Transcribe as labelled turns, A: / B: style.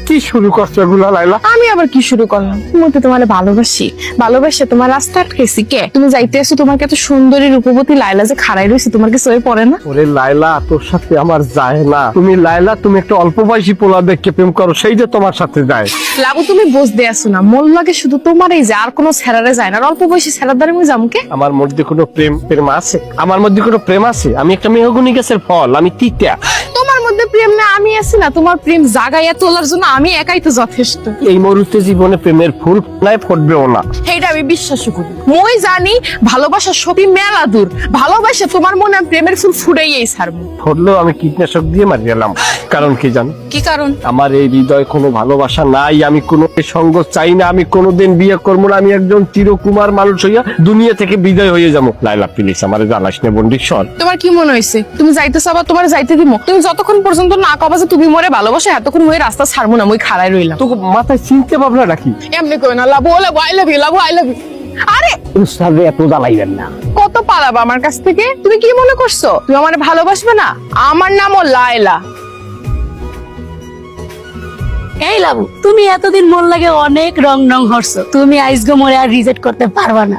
A: কি শুরু করছো এগুলা লাইলা?
B: আমি আবার কি শুরু করলাম? তুমি তো তোমার ভালোবাসে তোমার রাস্তা আটকেছি কে? তুমি যাইতে আসো, তোমার এত সুন্দরী রূপবতী লাইলা যে খাড়াই রয়েছে, তোমার কি সয়ে পড়ে না?
A: ওরে লাইলা, তোর সাথে আমার যায় না। তুমি লাইলা, তুমি একটা অল্প বয়সী পোলা দেখে প্রেম করো, সেই যে তোমার সাথে যায়।
B: লাবু তুমি বুঝতে আসো না, মোর লাগে শুধু তোমারই যে, আর কোনো ছেড়ারে যায় না। আর অল্প বয়সী ছেড়ার দ্বারা আমি যামকে?
A: আমার মধ্যে কোনো প্রেম আছে? আমার মধ্যে কোনো প্রেম আছে? আমি একটা মেহগনি গাছের ফল, আমি তিতা।
B: তোমার মধ্যে প্রেম না আমি আছি না? তোমার প্রেম জাগাইয়া তোলার জন্য আমি একাই তো যথেষ্ট।
A: এই মুহূর্তে জীবনে প্রেমের ফুল নাই, ফুটবেও না।
B: এইটা আমি বিশ্বাস করি। মই জানি ভালোবাসার শক্তি মেলা দূর। ভালোবাসা তোমার মনে আমি প্রেমের ফুল ফুটাইয়াই ছাড়বো।
A: ফুটলেও আমি কীটনাশক দিয়ে মারি গেলাম। কারণ কি জানো?
B: কি কারণ?
A: আমার এই হৃদয়ে কোনো ভালোবাসা নাই। আমি কোনো সঙ্গ চাই না। আমি কোনোদিন বিয়ে করবো না। আমি একজন চিরকুমার মানুষ হইয়া দুনিয়া থেকে বিদায় হয়ে যাবো। লাইলা প্লিজ আমার জানাস না বন্ডি সর।
B: তোমার কি মনে হয়েছে তুমি যাইতে চাবা? তোমার যাইতে দিব? তুমি যতক্ষণ পর্যন্ত না কবা যে তুমি মরে ভালোবাসো, এতক্ষণ মই রাস্তা ছাড়বো না, মই খাড়াই রইলাম।
A: তোকে মাথায় চিনতে ভাবনা রাখি।
B: এমনি কই না Labu, Labu I love you, Labu I love you. আরে
A: উস্তাদে এত জ্বালাইবেন না।
B: কত পালাবা আমার কাছ থেকে? তুমি কি মনে করছো তুমি আমার ভালোবাসবে না? আমার নামও লায়লা।
C: এই লাবু, তুমি এতদিন মোর লাগে অনেক রং হরছো, তুমি আইসগো মোরে আর রিজেক্ট করতে পারবা না।